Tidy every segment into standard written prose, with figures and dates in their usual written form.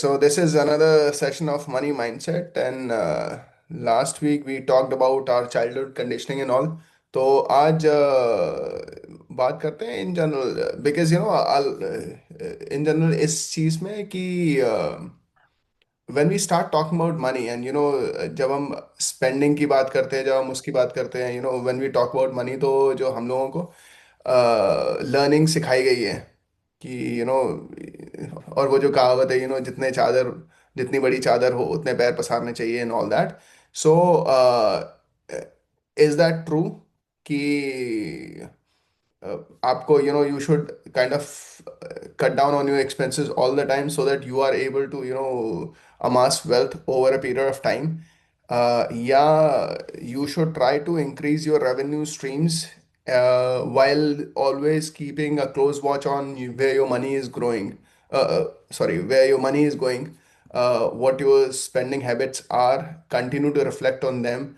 so this is another session of money mindset, and last week we talked about our childhood conditioning and all. तो आज बात करते हैं in general, because in general इस चीज में कि when we start talking about money and जब हम स्पेंडिंग की बात करते हैं, जब हम उसकी बात करते हैं, when we talk about money, तो जो हम लोगों को लर्निंग सिखाई गई है कि और वो जो कहावत है, जितनी बड़ी चादर हो उतने पैर पसारने चाहिए and all that. So is that true कि आपको you should kind of cut down on your expenses all the time so that you are able to amass wealth over a period of time? Yeah, you should try to increase your revenue streams while always keeping a close watch on where your money is growing. Sorry, where your money is going, what your spending habits are, continue to reflect on them.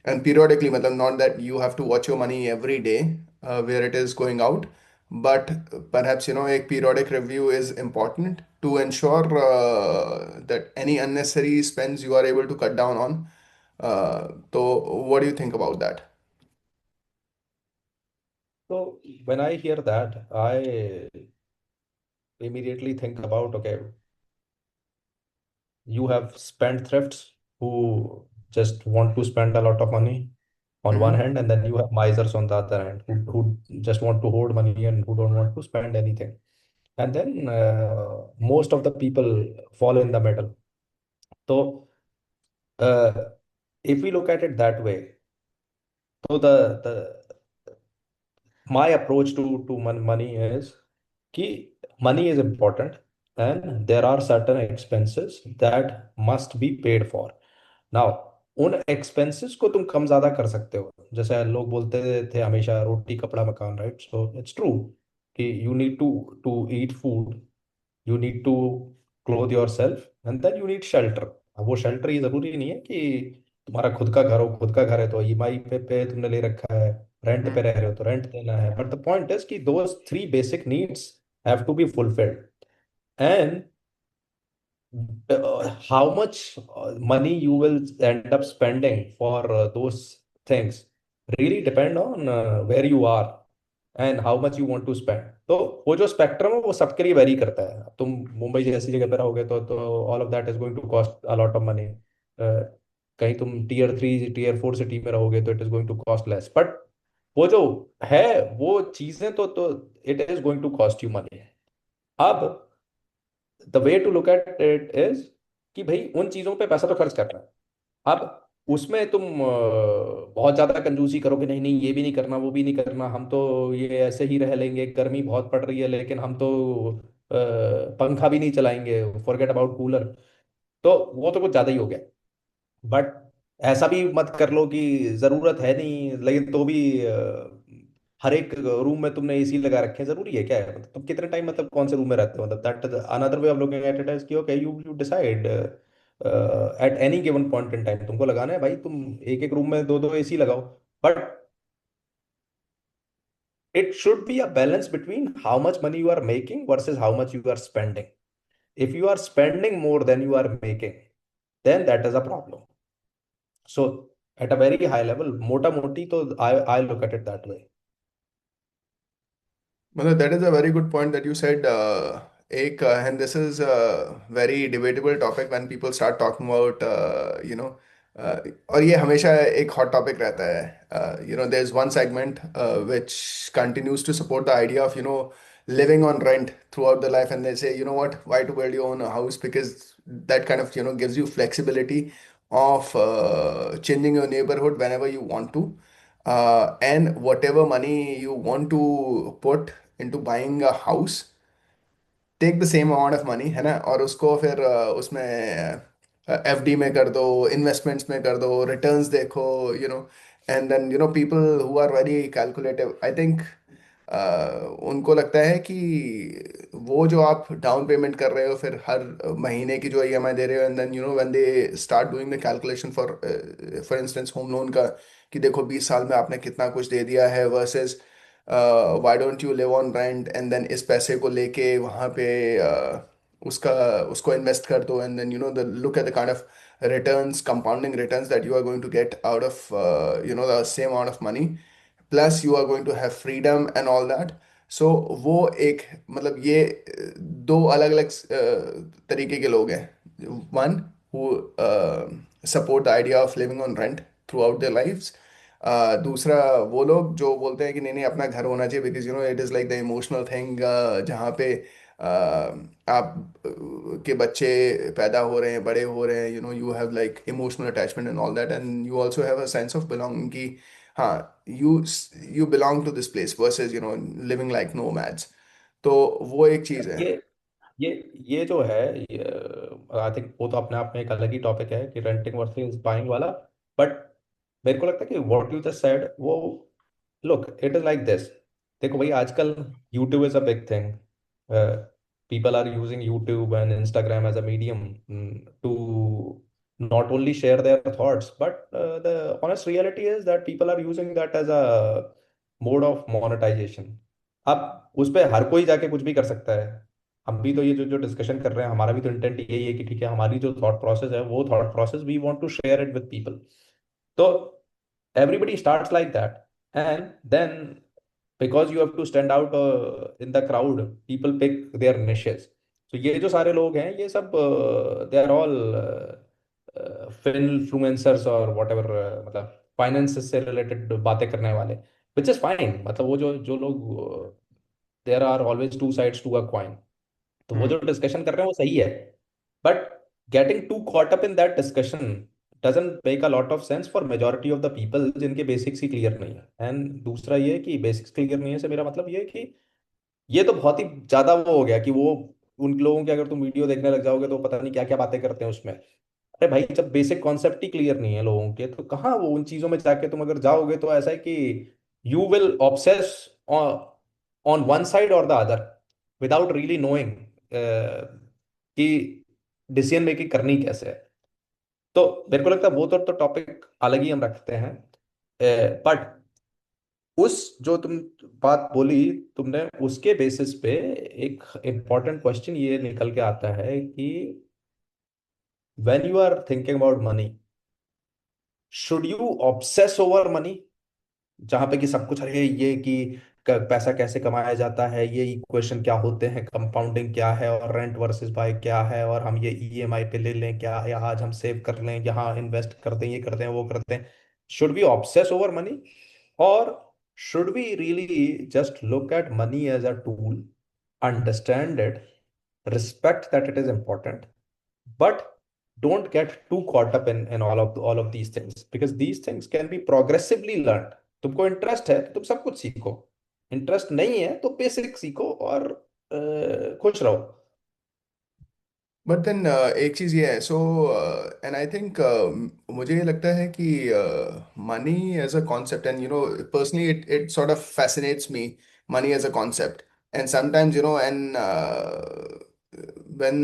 And periodically, matlab, not that you have to watch your money every day, where it is going out, but perhaps a periodic review is important to ensure that any unnecessary spends you are able to cut down on. So what do you think about that? So when I hear that, I immediately think about, okay, you have spendthrifts who just want to spend a lot of money on one Mm-hmm. hand, and then you have misers on the other hand who just want to hold money and who don't want to spend anything. And then most of the people fall in the middle. So uh, if we look at it that way, so the my approach to money is कि money is important and there are certain expenses that must be paid for. Now उन expenses को तुम कम ज्यादा कर सकते हो, जैसे लोग बोलते थे हमेशा रोटी कपड़ा मकान, राइट? सो इट्स ट्रू कि you need to eat food, you need to clothe yourself, and then you need shelter. अब वो shelter ये जरूरी नहीं है कि तुम्हारा खुद का घर हो, खुद का घर है तो ईएमआई पे तुमने ले रखा है, रेंट पे रह रहे हो तो रेंट देना है, बट द पॉइंट इज कि those three basic needs have to be fulfilled. And how much money you will end up spending for those things really depend on where you are and how much you want to spend. तो वो जो spectrum है वो सबके लिए very करता है. अब तुम मुंबई जैसी जगह पे रहोगे तो all of that is going to cost a lot of money. कहीं तुम टीयर 3 टीयर 4 सिटी में रहोगे तो it is going to cost less, but वो जो है वो चीजें तो it is going to cost you money. अब the way to look at it is कि भाई उन चीजों पे पैसा तो खर्च करना है. अब उसमें तुम बहुत ज्यादा कंजूसी करोगे, नहीं नहीं ये भी नहीं करना वो भी नहीं करना, हम तो ये ऐसे ही रह लेंगे, गर्मी बहुत पड़ रही है लेकिन हम तो पंखा भी नहीं चलाएंगे, फॉरगेट अबाउट कूलर. तो वो तो कुछ ज्यादा ही हो गया. बट ऐसा भी मत कर लो कि जरूरत है नहीं लेकिन तो भी हर एक रूम में तुमने एसी लगा रखे हैं. जरूरी है क्या है? मतलब तुम कितने टाइम मतलब कौन से रूम में रहते हो? मतलब that another way of looking at it is कि okay you decide at any given point in time तुमको लगाना है भाई, तुम एक एक रूम में दो दो एसी लगाओ. But it should be a balance between how much money you are making versus how much you are spending. If you are spending more than you are making, then that is a problem. So at a very high level, mota moti, to I look at it that way. Well, that is a very good point that you said. And this is a very debatable topic when people start talking about, uh, और ये हमेशा एक hot topic रहता है. There's one segment which continues to support the idea of, living on rent throughout the life, and they say, you know what, why to build your own house? Because that kind of, gives you flexibility of changing your neighborhood whenever you want to. And whatever money you want to put into buying a house, take the same amount of money, है ना, और उसको फिर उसमें FD में कर दो, investments में कर दो, रिटर्न्स देखो, and then people who are very calculative, I think उनको लगता है कि वो जो आप डाउन पेमेंट कर रहे हो फिर हर महीने की जो ईएमआई दे रहे हो, and then when they start doing the calculation for instance home loan का, कि देखो 20 साल में आपने कितना कुछ दे दिया है, versus why don't you live on rent, and then इस पैसे को लेके वहाँ पे उसका उसको इन्वेस्ट कर दो, and then the look at the kind of returns, compounding returns that you are going to get out of the same amount of money, plus you are going to have freedom and all that. So वो एक, मतलब ये दो अलग अलग तरीके के लोग हैं. One who support the idea of living on rent throughout their lifes. दूसरा वो लोग जो बोलते हैं कि नहीं नहीं अपना घर होना चाहिए, because it is like the emotional thing, जहाँ पे आप के बच्चे पैदा हो रहे हैं, बड़े हो रहे हैं, you have like emotional attachment and all that, and you also have a sense of belonging कि हाँ, you you belong to this place versus living like nomads. तो वो एक चीज़ है. ये ये ये जो है, आई थिंक वो तो अपने आप में एक अलग ही टॉपिक है कि रेंटिंग वर्सेस बाइंग वाला. बट मेरे को लगता है कि व्हाट यू जस्ट सेड वो, look it is like this. देखो भाई, आजकल YouTube is a big thing. People are using YouTube and Instagram as a medium to not only share their thoughts, but the honest reality is that people are using that as a mode of monetization. अब उस पे हर कोई जाके कुछ भी कर सकता है. हम भी तो ये जो जो डिस्कशन कर रहे हैं, हमारा भी तो इंटेंट यही है कि ठीक है, हमारी जो थॉट प्रोसेस है वो thought process we want to share it with people. तो everybody starts like that, and then because you have to stand out in the crowd, people pick their niches. So ये जो सारे लोग हैं ये सब दे आर ऑल इन्फ्लुएंसर्स और what ever, मतलब फाइनेंस से रिलेटेड बातें करने वाले, विच इज फाइन. मतलब वो जो जो लोग, there are always two sides to a coin. तो वो हम्म. जो डिस्कशन कर रहे हैं वो सही है. But getting too caught up in that discussion doesn't make a lot of sense for majority of the people जिनके बेसिक्स ही क्लियर नहीं है. एंड दूसरा ये कि बेसिक्स क्लियर नहीं है से मेरा मतलब ये है कि ये तो बहुत ही ज्यादा वो हो गया कि वो उन लोगों की अगर तुम वीडियो देखने लग जाओगे तो पता नहीं क्या क्या बातें करते हैं उसमें. अरे भाई, जब बेसिक कॉन्सेप्ट ही क्लियर नहीं है लोगों के तो कहाँ वो उन चीजों में जाके तुम अगर जाओगे तो ऐसा है कि you will obsess on one side और the other without really knowing कि डिसीजन मेकिंग करनी कैसे है. तो मेरे को लगता है वो तो टॉपिक अलग ही हम रखते हैं. बट उस जो तुम बात बोली तुमने उसके बेसिस पे एक इम्पॉर्टेंट क्वेश्चन ये निकल के आता है कि when you are thinking about money, should you obsess over money, जहां पे कि सब कुछ अरे ये कि पैसा कैसे कमाया जाता है, ये इक्वेशन क्या होते हैं, कंपाउंडिंग क्या है, और रेंट वर्सेस बाय क्या है, और हम ये ईएमआई पे ले लें क्या, या आज हम सेव कर लें, यहाँ इन्वेस्ट कर दें, ये करते हैं वो करते हैं. Should we obsess over money, और should we really just look at money as a tool, understand it, respect that it is important, but don't get too caught up in all of these things, because these things can be progressively learned. तुमको interest है तो तुम सब कुछ सीखो, interest नहीं है तो बेसिक सीखो और खुश रहो. बट देन एक चीज़ ये है, सो एंड आई थिंक मुझे ये लगता है कि money as a concept, and personally it sort of fascinates me, money as a concept. And sometimes and when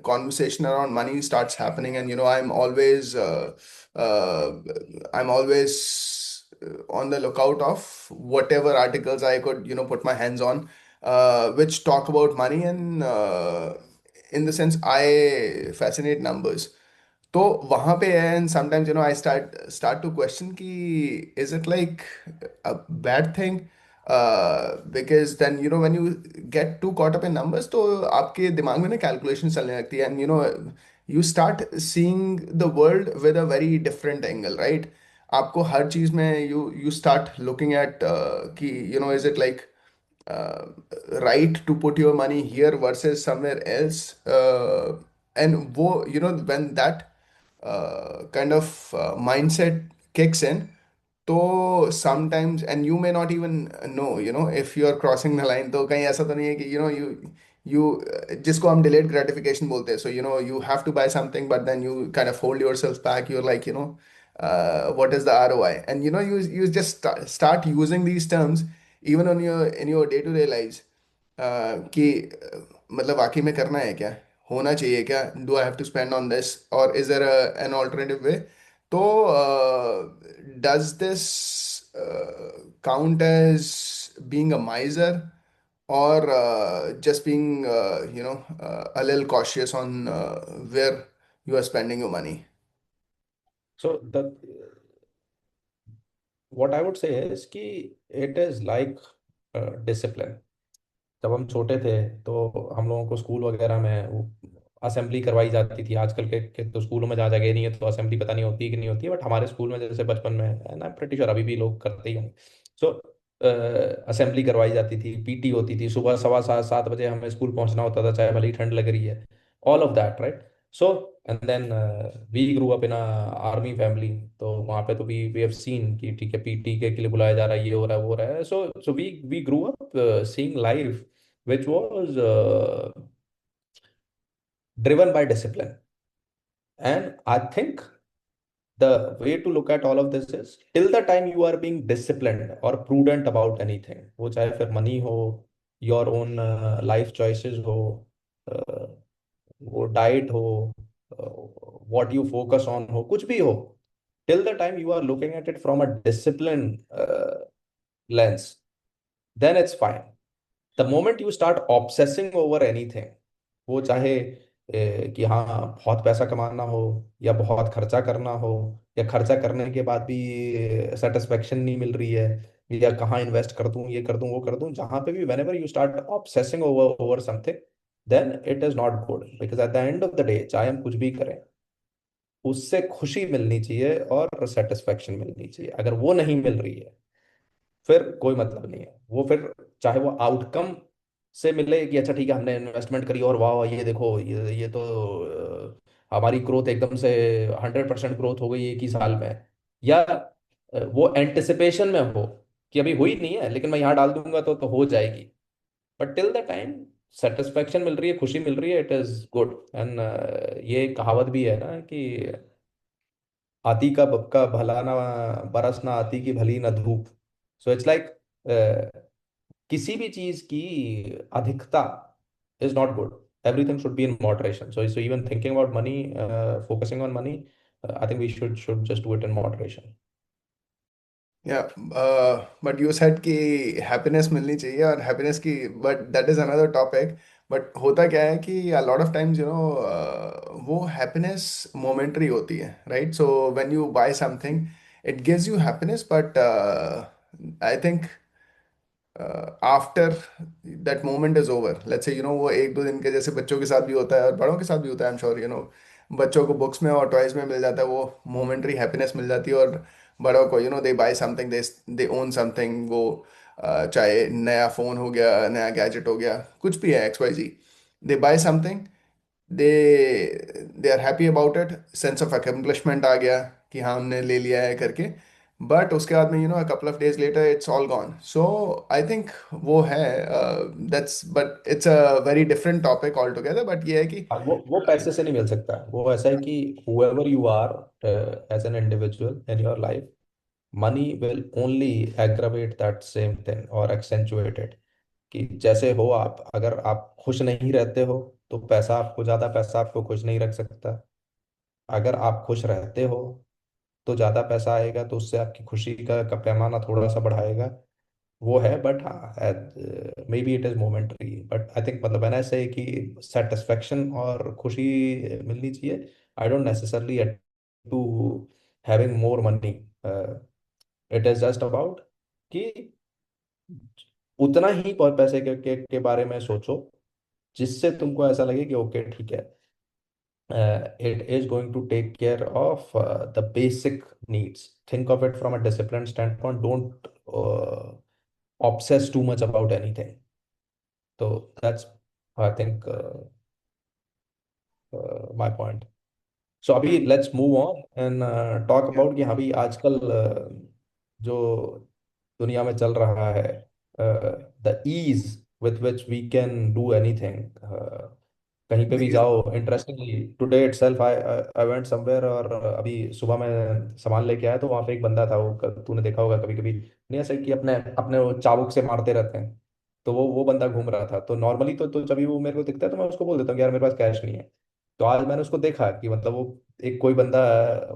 conversation around money starts happening, and I'm always on the lookout of whatever articles I could put my hands on, which talk about money, and in the sense I fascinate numbers. तो वहां पे है, and sometimes I start to question कि is it like a bad thing, because then when you get too caught up in numbers, तो आपके दिमाग में ना कैलकुलेशन चलने लगती है, and you start seeing the world with a very different angle, right? आपको हर चीज में यू स्टार्ट लुकिंग एट कि is it like right to put your money here versus somewhere else, and when that kind of mindset kicks in, तो sometimes, and you may not even know, if you are crossing the line, तो कहीं ऐसा तो नहीं है कि you जिसको हम delayed gratification बोलते हैं, so you have to buy something, but then you kind of hold yourself back, you're like, what is the ROI, and you just start using these terms even on your in your day to day lives, कि मतलब वाकई में करना है क्या, होना चाहिए क्या, do I have to spend on this, और is there an alternative way. तो does this count as being a miser, or just being a little cautious on where you are spending your money? So the what I would say is कि it is like discipline. जब हम छोटे थे तो हम लोगों को school वगैरह में वो असेंबली करवाई जाती थी। आजकल के तो स्कूलों में जहाँ जगह नहीं है तो असेंबली पता नहीं होती है कि नहीं होती है, बट हमारे स्कूल में जैसे बचपन में, and I am pretty sure अभी भी लोग करते ही होंगे। सो असेंबली करवाई जाती थी, पीटी होती थी, सुबह 7:15 7 बजे हमें स्कूल पहुंचना होता था, चाहे भले ही ठंड लग रही है, all of that right. So and then we grew up in army family. तो वहाँ पे तो वी हैव सीन कि ठीक है पीटी के लिए बुलाया जा रहा है, ये हो रहा है वो हो रहा है। So we grew up seeing life which was driven by discipline. And I think the way to look at all of this is till the time you are being disciplined or prudent about anything, वो चाहे फिर money हो, your own life choices हो, uh, वो diet हो, what you focus on हो, कुछ भी हो, till the time you are looking at it from a discipline lens, then it's fine. The moment you start obsessing over anything, वो चाहे कि हाँ बहुत पैसा कमाना हो, या बहुत खर्चा करना हो, या खर्चा करने के बाद भी सेटिस्फेक्शन नहीं मिल रही है, या कहाँ इन्वेस्ट कर दूं, ये कर दूं वो कर दूं, जहां पे भी whenever you start obsessing over something, then it is not good, because at the end of the day चाहे हम कुछ भी करें, उससे खुशी मिलनी चाहिए और सेटिस्फेक्शन मिलनी चाहिए। अगर वो नहीं मिल रही है फिर कोई मतलब नहीं है। वो फिर चाहे वो आउटकम से मिले कि अच्छा ठीक है हमने इन्वेस्टमेंट करी और वाह वाह ये देखो ये तो हमारी ग्रोथ एकदम से 100% ग्रोथ हो गई एक ही साल में, या वो एंटिसिपेशन में हो कि अभी हुई नहीं है लेकिन मैं यहाँ डाल दूंगा तो हो जाएगी। But till the time satisfaction मिल रही है, खुशी मिल रही है, इट इज गुड। एंड ये कहावत भी है ना कि आती का भला ना बरस, ना आती की भली ना धूप। सो इट्स लाइक किसी भी चीज की अधिकता is not good. Everything should be in moderation. So even thinking about money, focusing on money, I think we should just do it in moderation. या बट यू सेड कि happiness मिलनी चाहिए और हैप्पीनेस की, but that is another topic. But होता क्या है कि अ लॉट ऑफ टाइम्स वो हैप्पीनेस मोमेंटरी होती है, right? So when you buy something it gives you happiness, but I think after that moment is over, let's say वो एक दो दिन के, जैसे बच्चों के साथ भी होता है और बड़ों के साथ भी होता है, आई एम श्योर बच्चों को बुक्स में और टॉयज में मिल जाता है, वो मोमेंट्री हैप्पीनेस मिल जाती है। और बड़ों को दे बाय समथिंग, दे ओन समथिंग, वो चाहे नया फोन हो गया, नया गैजेट हो गया, कुछ भी है, X Y Z, they buy something, they are happy about it, sense of accomplishment आ गया कि हाँ हमने ले लिया है करके। बट उसके बाद में a couple of days later it's all gone. So I think वो है, that's, but it's a very different topic all together. But ये है कि वो पैसे से नहीं मिल सकता। वो ऐसा है कि whoever you are as an individual in your life, money will only aggravate that same thing or accentuate it। कि जैसे हो आप, अगर आप खुश नहीं रहते हो तो पैसा आपको, ज्यादा पैसा आपको खुश नहीं रख सकता। अगर आप खुश रहते हो तो ज्यादा पैसा आएगा तो उससे आपकी खुशी का पैमाना थोड़ा सा बढ़ाएगा। वो है, बट हाँ maybe it is momentary, but I think मतलब मैंने ऐसे कि सेटिस्फेक्शन और खुशी मिलनी चाहिए। I don't necessarily to having more money. It is just about कि उतना ही पैसे के बारे में सोचो जिससे तुमको ऐसा लगे कि ओके ठीक है, it is going to take care of the basic needs. Think of it from a disciplined standpoint. Don't obsess too much about anything. So that's, I think, my point. सो अभी let's move on and talk about कि हाँ भाई आजकल जो दुनिया में चल रहा है, the ease with which we can do anything. कहीं पे भी जाओ, interestingly today itself I I went somewhere, और अभी सुबह मैं सामान लेके आया तो वहाँ पे एक बंदा था, वो तूने देखा होगा कभी कभी नहीं ऐसे कि अपने अपने वो चाबुक से मारते रहते हैं। तो वो बंदा घूम रहा था। तो नॉर्मली तो जब भी वो मेरे को दिखता है तो मैं उसको बोल देता हूँ कि यार मेरे पास कैश नहीं है। तो आज मैंने उसको देखा कि मतलब वो एक कोई बंदा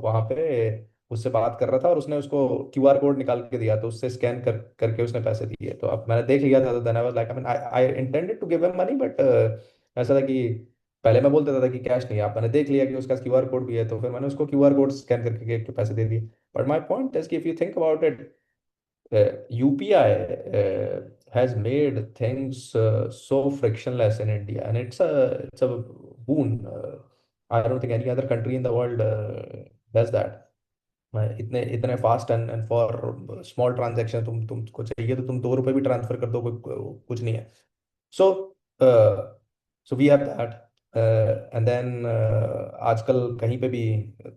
वहां पे उससे बात कर रहा था और उसने उसको क्यूआर कोड निकाल के दिया, तो उससे स्कैन करके उसने पैसे दिए। तो अब मैंने देख लिया था, तो then I was like, I mean I intended to give him money, but ऐसा था कि पहले मैं बोल देता था कि कैश नहीं। आप मैंने देख लिया कि उसका क्यूआर कोड भी है, तो फिर मैंने उसको क्यूआर कोड स्कैन करके के पैसे दे दिए। बट माई पॉइंट इज कि if you think about it, UPI has made things so frictionless in India, and it's a boon. I don't think any other country in the world does that. इतने इतने fast and for small transaction, तुमको चाहिए तो तुम 2 रुपए भी transfer कर दो, कुछ नहीं है। So so we have that. And then आजकल कहीं पे भी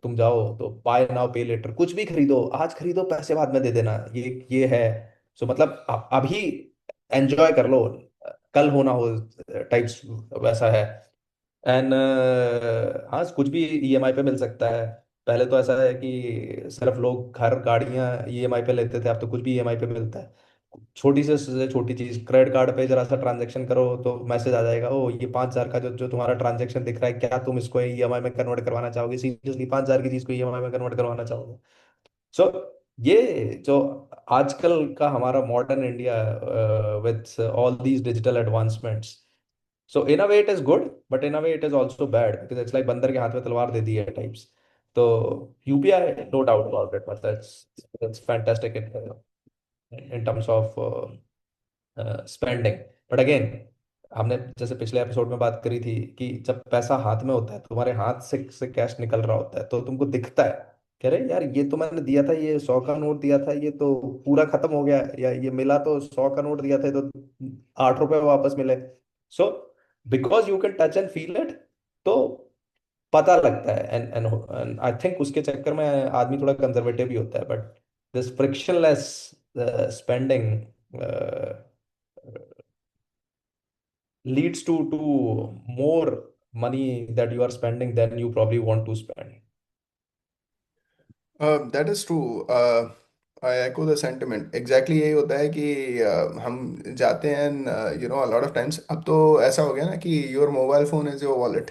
तुम जाओ तो बाय नाउ पे लेटर, कुछ भी खरीदो आज खरीदो पैसे बाद में दे देना, ये है। सो मतलब अभी एंजॉय कर लो, कल होना हो टाइप्स, वैसा है। एंड हाँ, कुछ भी ईएमआई पे मिल सकता है। पहले तो ऐसा है कि सिर्फ लोग घर गाड़ियां ईएमआई पे लेते थे, अब तो कुछ भी ईएमआई पे मिलता है। छोटी से छोटी चीज, क्रेडिट कार्ड पे जरा सा ट्रांजेक्शन करो तो मैसेज आ जाएगा, ओ ये 5,000 का जो जो तुम्हारा ट्रांजेक्शन दिख रहा है, क्या तुम इसको ईएमआई में कन्वर्ट करवाना चाहोगे? सीरियसली 5,000 की चीज को ईएमआई में कन्वर्ट करवाना चाहोगे? सो ये जो आजकल का हमारा modern India with all these digital advancements, so in a way it is good, but in a way it is also bad, because it's like बंदर के हाथ में तलवार दे दी है टाइप्स। तो UPI, no doubt about it, मतलब it's fantastic in terms of spending. But again, हमने जैसे पिछले एपिसोड में बात करी थी कि जब पैसा हाथ में होता है, तुम्हारे हाथ से कैश निकल रहा होता है, तो तुमको दिखता है कह रहे यार, ये तो मैंने दिया था, ये 100 का नोट दिया था, ये तो पूरा खत्म हो गया, या ये मिला तो 100 का नोट दिया था, ये तो 8 रुपए वापस मिले। So because you can touch and feel it, तो पता लगता है। एंड आई थिंक उसके चक्कर में आदमी थोड़ा कंजर्वेटिव भी होता है। But this frictionless spending leads to more money that you are spending than you probably want to spend. That is true. I echo the sentiment. Exactly यही होता है कि हम जाते हैं, you know, a lot of times. अब तो ऐसा हो गया ना कि your mobile phone is your wallet.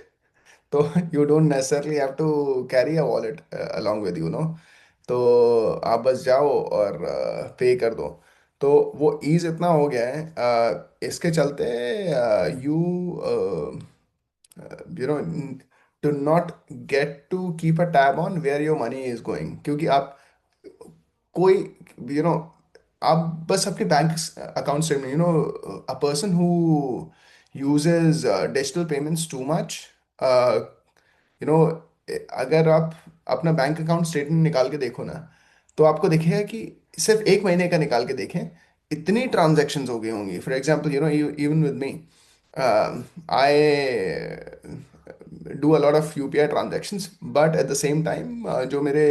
तो you don't necessarily have to carry a wallet along with, you know. तो आप बस जाओ और पे कर दो। तो वो ईज इतना हो गया है, इसके चलते you you know to not get to keep a tab on where your money is going, क्योंकि आप कोई, यू नो, आप बस अपने bank account statement, you know, a person who uses digital payments too much, you know, अगर आप अपना bank account statement निकाल के देखो ना, तो आपको दिखेगा कि सिर्फ एक महीने का निकाल के देखें, इतनी ट्रांजैक्शंस हो गई होंगी। For example, you know, even with me, I do a lot of UPI transactions, but at the same time जो मेरे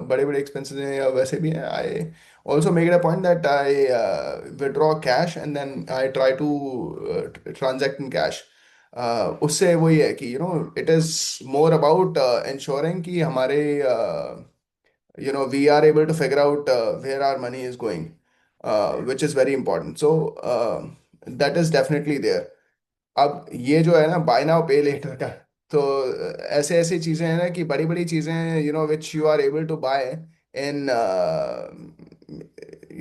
बड़े बड़े एक्सपेंसेस हैं या वैसे भी हैं, I also make it a point that I withdraw cash and then I try to transact in cash. उससे वही है कि, you know, it is more about ensuring कि हमारे, you know, we are able to figure out where our money is going, which is very important. So that is definitely there. अब ये जो है ना, बाय नाउ पे लेटर का, तो ऐसे ऐसी चीजें हैं ना कि बड़ी बड़ी चीजें, you know, which you are able to buy in,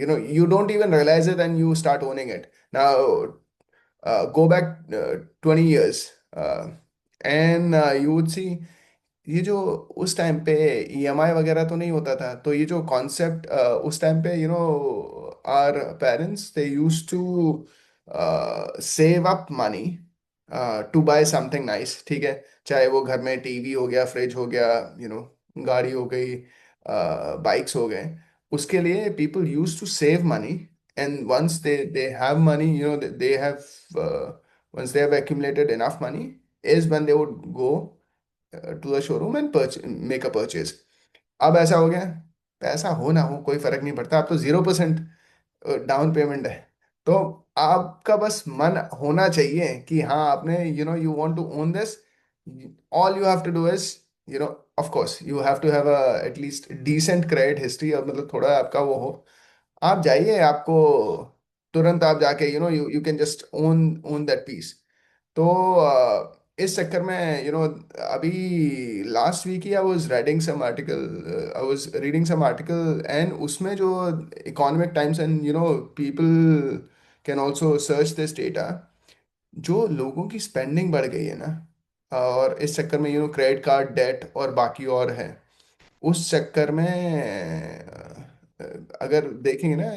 you know, you don't even realize it and you start owning it now. Go back 20 years, and you would see, ये जो उस टाइम पे ईएमआई वगैरह तो नहीं होता था, तो ये जो कॉन्सेप्ट उस टाइम पे, you know, our parents they use to save up money to buy something nice, ठीक है। चाहे वो घर में टीवी हो गया, फ्रिज हो गया, यू नो, गाड़ी हो गई, बाइक्स हो गए, उसके लिए people use to save money. And once they have money, you know, they have, once they have accumulated enough money, is when they would go to the showroom and make a purchase. अब ऐसा हो गया, पैसा हो ना हो कोई फर्क नहीं पड़ता, अब तो 0% डाउन पेमेंट है। तो आपका बस मन होना चाहिए कि हाँ, आपने, you know, you want to own this. All you have to do is, you know, of course you have to have a at least decent credit history, और मतलब थोड़ा आपका वो हो। आप जाइए, आपको तुरंत आप जाके, you know, you you can just own own that piece. तो इस चक्कर में अभी लास्ट वीक ही I was writing some article, I was reading some article, and उसमें जो Economic Times and people can also search this data, जो लोगों की स्पेंडिंग बढ़ गई है ना, और इस चक्कर में क्रेडिट कार्ड डेट और बाकी और है, उस चक्कर में अगर देखेंगे ना,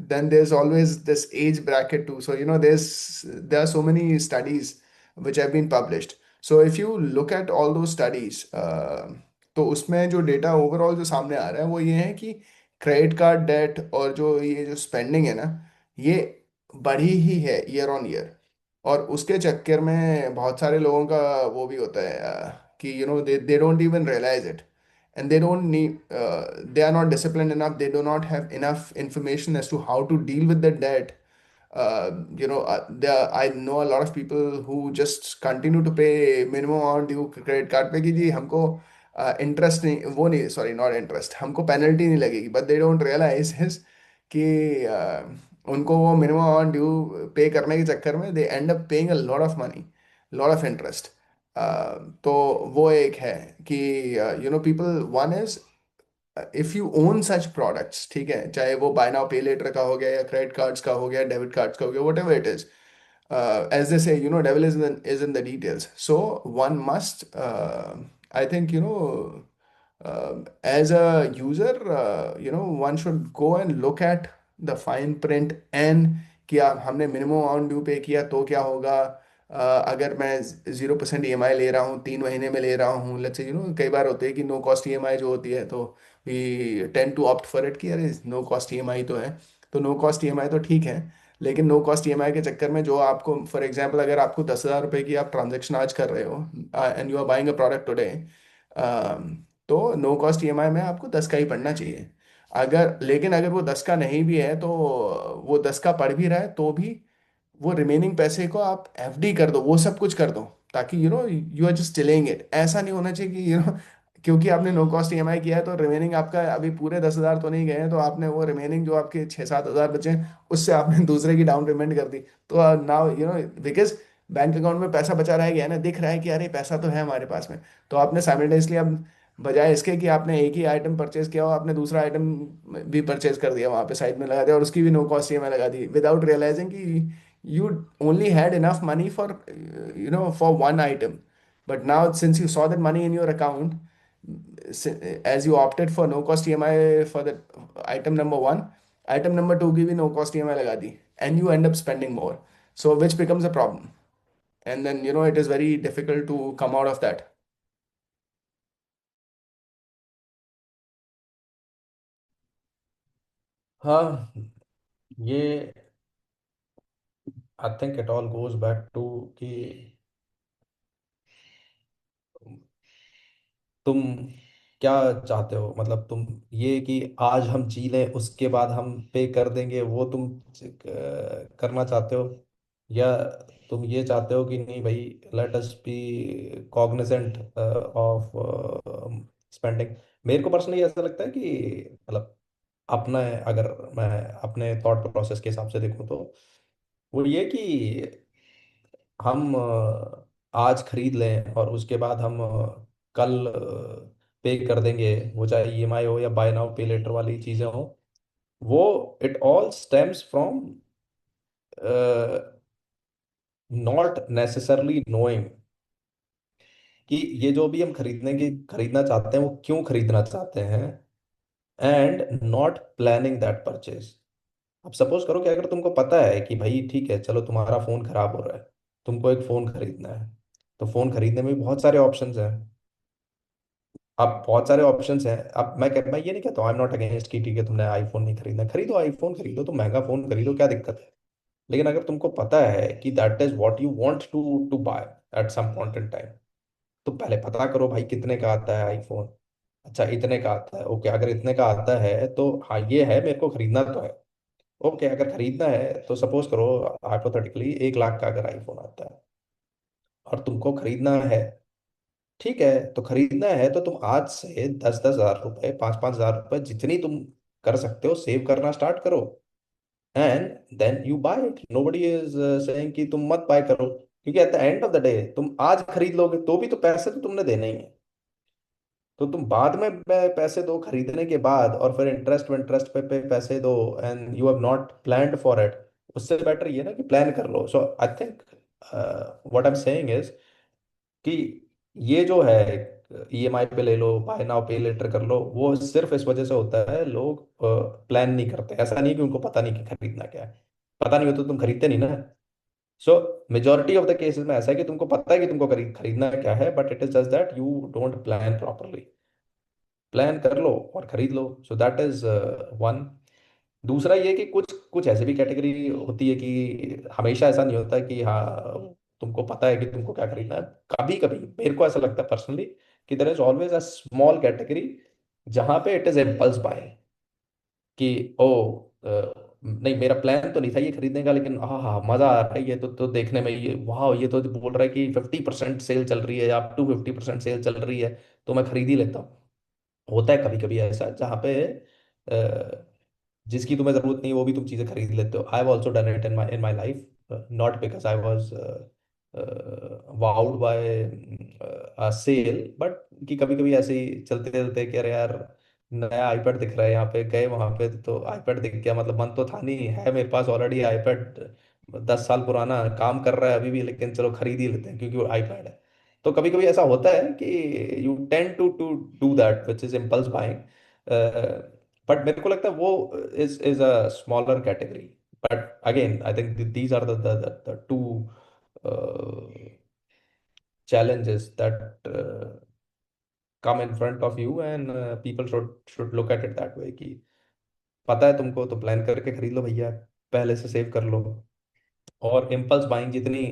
then there is always this age bracket too, so there are so many studies which have been published. So if you look at all those studies, तो उसमें जो डेटा ओवरऑल जो सामने आ रहा है वो ये है कि क्रेडिट कार्ड डेट और जो ये जो स्पेंडिंग है ना, ये बढ़ी ही है ईयर ऑन ईयर। और उसके चक्कर में बहुत सारे लोगों का वो भी होता है कि they don't even realize it, and they don't need they are not disciplined enough, they do not have enough information as to how to deal with the debt. I know a lot of people who just continue to pay minimum amount due credit card पे कि जी हमको interest नहीं, वो नहीं, sorry not interest, हमको penalty नहीं लगेगी, but they don't realize is कि उनको वो मिनिमम अमाउंट ड्यू पे करने के चक्कर में they end up paying a lot of money, lot of interest. तो वो एक है कि people, one is if you own such products, ठीक है, चाहे वो बाय नाउ पे लेटर का हो गया या क्रेडिट कार्ड्स का हो गया, डेबिट कार्ड्स का हो गया, what ever it is, as they say, devil is in the details. So one must, I think, as a user, one should go and look at the fine print and क्या हमने minimum amount due पे किया तो क्या होगा। अगर मैं 0% EMI ले रहा हूँ, 3 महीने में ले रहा हूँ, लेट्स से कई बार होते हैं कि नो कॉस्ट ईएमआई जो होती है, तो we tend to opt for it कि अरे नो कॉस्ट ईएमआई तो है, तो नो कॉस्ट ईएमआई तो ठीक है। लेकिन नो कॉस्ट ईएमआई के चक्कर में जो आपको, फॉर एग्जांपल, अगर आपको 10,000 रुपये की आप ट्रांजेक्शन आज कर रहे हो and you are buying a product today, तो नो कॉस्ट ईएमआई में आपको 10 का ही पड़ना चाहिए। अगर लेकिन अगर वो 10 का नहीं भी है, तो वो 10 का पड़ भी रहा है तो भी वो रिमेनिंग पैसे को आप एफडी कर दो, वो सब कुछ कर दो, ताकि you are just delaying it. ऐसा नहीं होना चाहिए कि क्योंकि आपने नो कॉस्ट ईएमआई किया है तो रिमेनिंग आपका अभी पूरे 10,000 तो नहीं गए हैं, तो आपने वो रिमेनिंग जो आपके 6-7 हज़ार बचे हैं उससे आपने दूसरे की डाउन पेमेंट कर दी। तो नाउ बिकॉज बैंक अकाउंट में पैसा बचा रह गया है ना, दिख रहा है कि अरे पैसा तो है हमारे पास में, तो आपने साइमल्टेनियसली अब, बजाय इसके कि आपने एक ही आइटम परचेज किया हो, आपने दूसरा आइटम भी परचेज कर दिया, वहां पे साइड में लगा दिया और उसकी भी नो कॉस्ट ईएमआई लगा दी, विदाउट रियलाइजिंग कि you only had enough money for for one item, but now since you saw that money in your account, as you opted for no cost EMI for the item number one, item number two की भी no cost EMI लगा दी, and you end up spending more, so which becomes a problem, and then it is very difficult to come out of that. हाँ, ये I think it all goes back to कि तुम क्या चाहते हो, मतलब तुम ये कि आज हम जी लें उसके बाद हम पे कर देंगे, वो तुम करना चाहते हो, या तुम ये चाहते हो कि नहीं भाई, let us be cognizant of spending. मेरे को पर्सनली ऐसा लगता है कि मतलब अपना, अगर मैं अपने थॉट प्रोसेस के हिसाब से देखूं तो वो ये कि हम आज खरीद लें और उसके बाद हम कल पे कर देंगे, वो चाहे ईएमआई हो या बाय नाउ पे लेटर वाली चीजें हो, वो it all stems from not necessarily knowing कि ये जो भी हम खरीदने की खरीदना चाहते हैं वो क्यों खरीदना चाहते हैं, and not planning that purchase. अब सपोज करो कि अगर तुमको पता है कि भाई ठीक है, चलो तुम्हारा फोन खराब हो रहा है, तुमको एक फोन खरीदना है, तो फोन खरीदने में भी बहुत सारे ऑप्शंस हैं। अब बहुत सारे ऑप्शंस हैं। अब मैं ये नहीं कहता आई एम नॉट अगेंस्ट कि ठीक है तुमने आईफोन नहीं खरीदना, खरीदो आईफोन, खरीदो तो महंगा फोन खरीदो, क्या दिक्कत है। लेकिन अगर तुमको पता है कि that is what you want to buy at some point in time, तो पहले पता करो भाई कितने का आता है आईफोन। अच्छा, इतने का आता है, ओके, अगर इतने का आता है तो हाँ ये है, मेरे को खरीदना तो है। ओके, अगर खरीदना है तो सपोज करो हाइपोथेटिकली 1 लाख का अगर आईफोन आता है और तुमको खरीदना है, ठीक है, तो खरीदना है तो तुम आज से 10-10 हज़ार रुपए, 5-5 हज़ार रुपए, जितनी तुम कर सकते हो सेव करना स्टार्ट करो, and then you buy it. Nobody is saying कि तुम मत बाय करो। क्योंकि at the end of the day तुम आज खरीद लोगे तो भी तो पैसे तो तुमने देने ही है। तो तुम बाद में पैसे दो खरीदने के बाद, और फिर इंटरेस्ट इंटरेस्ट पे पैसे दो, and you have not planned for it. उससे बेटर ये ना कि प्लान कर लो। So I think what I am saying is कि ये जो है ईएमआई पे ले लो, बाय नाउ पे लेटर कर लो, वो सिर्फ इस वजह से होता है लोग प्लान नहीं करते। ऐसा नहीं कि उनको पता नहीं कि खरीदना क्या है। पता नहीं हो तो तुम खरीदते नहीं ना। सो मेजोरिटी ऑफ द केसेस में ऐसा है कि तुमको पता है कि तुमको खरीदना क्या है, but it is just that you don't plan properly. Plan कर लो और खरीद लो। So that is one. दूसरा ये कि कुछ कुछ ऐसी भी कैटेगरी होती है कि हमेशा ऐसा नहीं होता कि हाँ तुमको पता है कि तुमको क्या खरीदना है। कभी कभी मेरे को ऐसा लगता है पर्सनली कि there is always a small category जहां पे इट इज इम्पल्स बाय, कि ओ नहीं मेरा प्लान तो नहीं था ये खरीदने का, लेकिन हाँ हाँ मजा आ रहा है ये तो देखने में, ये वाह ये तो बोल रहा है कि 50% सेल चल रही है या अप टू 50% सेल चल रही है, तो मैं खरीद ही लेता हूँ। होता है कभी कभी ऐसा जहाँ पे जिसकी तुम्हें जरूरत नहीं है वो भी तुम चीजें खरीद लेते हो। I have also done it in my life, not because I was wowed by a sale, but कि कभी कभी ऐसे ही चलते चलते कि अरे यार नया आईपैड दिख रहा है यहाँ पे, गए वहां पे तो आईपैड दिख गया, मतलब मन तो था नहीं है मेरे पास ऑलरेडी आईपैड 10 साल पुराना काम कर रहा है अभी भी, लेकिन चलो खरीद ही लेते हैं क्योंकि वो आईपैड है। तो कभी कभी ऐसा होता है कि you tend to do that which is impulse buying. But मेरे को लगता है वो is a smaller category. But again I think these are the two challenges that come in front of you, and people should look at it that way कि पता है तुमको तो प्लान करके खरीद लो भैया, पहले से सेव कर लो। और इम्पल्स बाइंग जितनी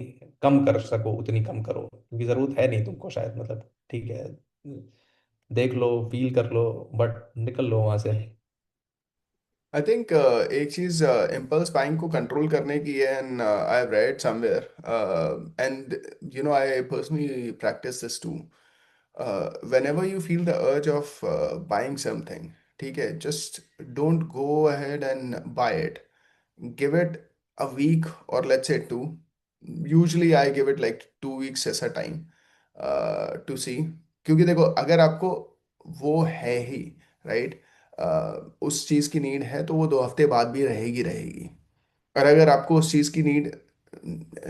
कम कर सको उतनी कम करो, क्योंकि ज़रूरत है नहीं तुमको शायद, मतलब ठीक है देख लो फील कर लो, बट निकल लो वहां से। आई थिंक एक चीज इम्पल्स बाइंग को कंट्रोल करने की है, and I have read somewhere, and you know I personally practice this too. whenever you feel the urge of buying something, ठीक है, just don't go ahead and buy it. Give it a week, or let's say two. Usually I give it like 2 weeks ऐसा time to see. क्योंकि देखो अगर आपको वो है ही, right, उस चीज़ की नीड है तो वो 2 हफ्ते बाद भी रहेगी रहेगी। और अगर आपको उस चीज़ की नीड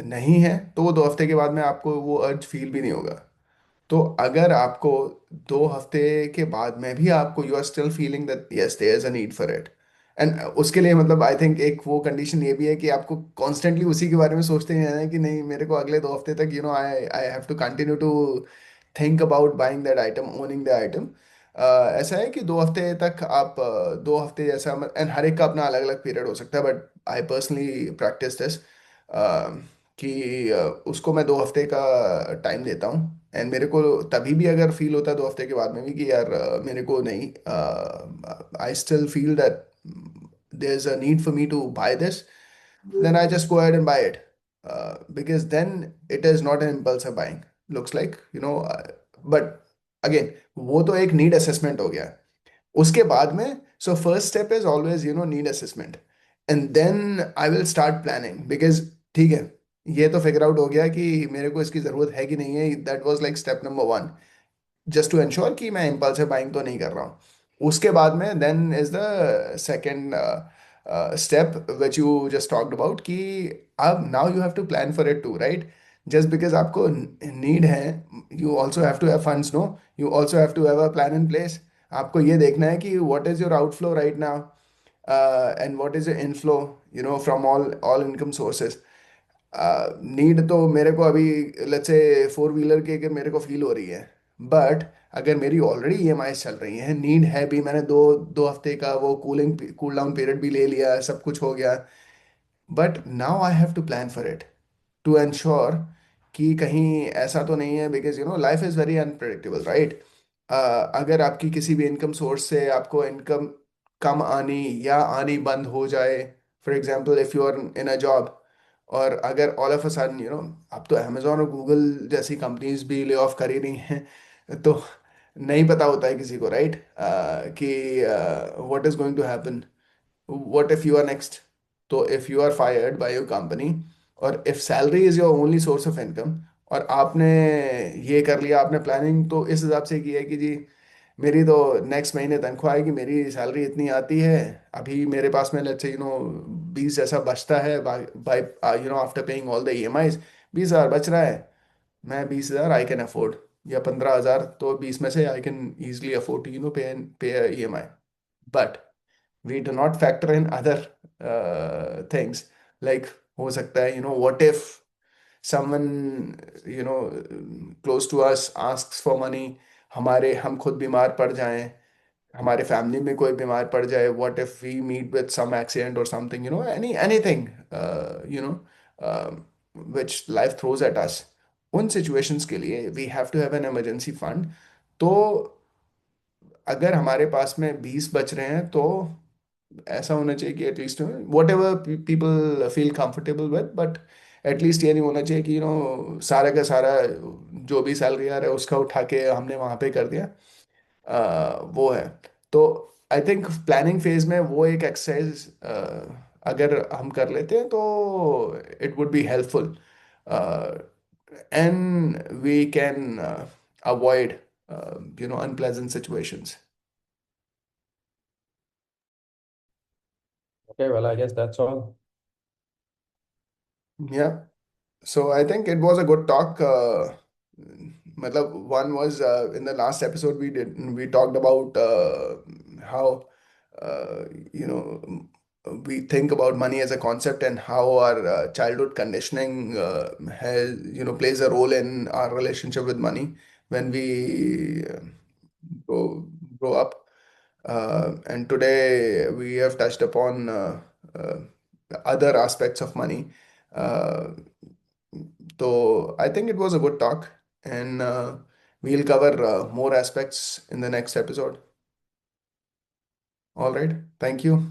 नहीं है तो वो 2 हफ्ते के बाद में आपको वो अर्ज फील भी नहीं होगा। तो अगर आपको 2 हफ्ते के बाद में भी आपको you are still feeling that yes there is a need for it, and उसके लिए मतलब आई थिंक एक वो कंडीशन ये भी है कि आपको कॉन्स्टेंटली उसी के बारे में सोचते ही रहना है कि नहीं मेरे को अगले 2 हफ्ते तक you know I I have to continue to think about buying that item, owning the item. ऐसा है कि 2 हफ्ते तक आप 2 हफ्ते जैसा, एंड हर एक का अपना अलग अलग पीरियड हो सकता है, but I personally practice this कि उसको मैं 2 हफ्ते का टाइम देता हूँ। एंड मेरे को तभी भी अगर फील होता है 2 हफ्ते के बाद में भी कि यार मेरे को नहीं, I still feel that there is a need for me to buy this, then I just go ahead and buy it. Because then it is not an impulsive buying, looks like, you know. But again, वो तो एक need assessment हो गया। उसके बाद में, so first step is always you know need assessment, and then I will start planning, because ठीक है, ये तो फिगर आउट हो गया कि मेरे को इसकी ज़रूरत है कि नहीं है, that was like step number 1, just to ensure कि मैं इम्पल्सिव बाइंग तो नहीं कर रहा हूँ। उसके बाद में then is the second step which you just talked about कि अब now you have to plan for it too, right. Just because आपको नीड है, you also have to have funds, no, you also have to have a plan in place. आपको ये देखना है कि what is your outflow right now, and what is your inflow, you know, from all income sources. Need तो मेरे को अभी let's say 4 wheeler की अगर मेरे को फील हो रही है, बट अगर मेरी ऑलरेडी ईएमआई चल रही है, नीड है भी, मैंने दो दो हफ्ते का वो कूल डाउन पीरियड भी ले लिया, सब कुछ हो गया, but now I have to plan for it to ensure कि कहीं ऐसा तो नहीं है, because you know life is very unpredictable, right. अगर आपकी किसी भी इनकम सोर्स से आपको इनकम कम आनी या आनी बंद हो जाए, for example if you are in a job, और अगर all of a sudden you know, अब तो अमेजोन और गूगल जैसी कंपनीज भी ले ऑफ कर ही रही हैं, तो नहीं पता होता है किसी को, राइट, कि what is going to happen, what if you are next. तो if you are fired by your company, और if salary is your only source of income, और आपने ये कर लिया, आपने प्लानिंग तो इस हिसाब से की है कि जी मेरी तो नेक्स्ट महीने तनख्वाह आएगी, मेरी सैलरी इतनी आती है, अभी मेरे पास में लेट्स से 20 जैसा बचता है, by after paying all the EMIs 20,000 बच रहा है, मैं 20,000 आई कैन अफोर्ड, या 15,000, तो 20 में से I can easily afford to pay EMI. But we do not factor in other things, like हो सकता है what if someone close to us asks for money, हम खुद बीमार पड़ जाएं, हमारे फैमिली में कोई बीमार पड़ जाए, what if we meet with some accident or something, anything, you know which life throws at us. उन situations के लिए we have to have an emergency fund. तो अगर हमारे पास में 20 बच रहे हैं, तो ऐसा होना चाहिए कि at least what ever people feel comfortable with, but at least ये नहीं होना चाहिए कि सारा का सारा जो भी सैलरी आ रहा है उसका उठा के हमने वहां पे कर दिया. वो है. तो आई थिंक प्लानिंग फेज में वो एक एक्सरसाइज अगर हम कर लेते हैं तो it would be helpful, and we can avoid unpleasant situations. Okay, well, I guess that's all. Yeah. So I think it was a good talk. Matlab, one was in the last episode we talked about how uh, you know we think about money as a concept, and how our childhood conditioning has plays a role in our relationship with money when we grow grow up. And today we have touched upon uh, other aspects of money. Uh, so I think it was a good talk, and we'll cover more aspects in the next episode. All right. Thank you.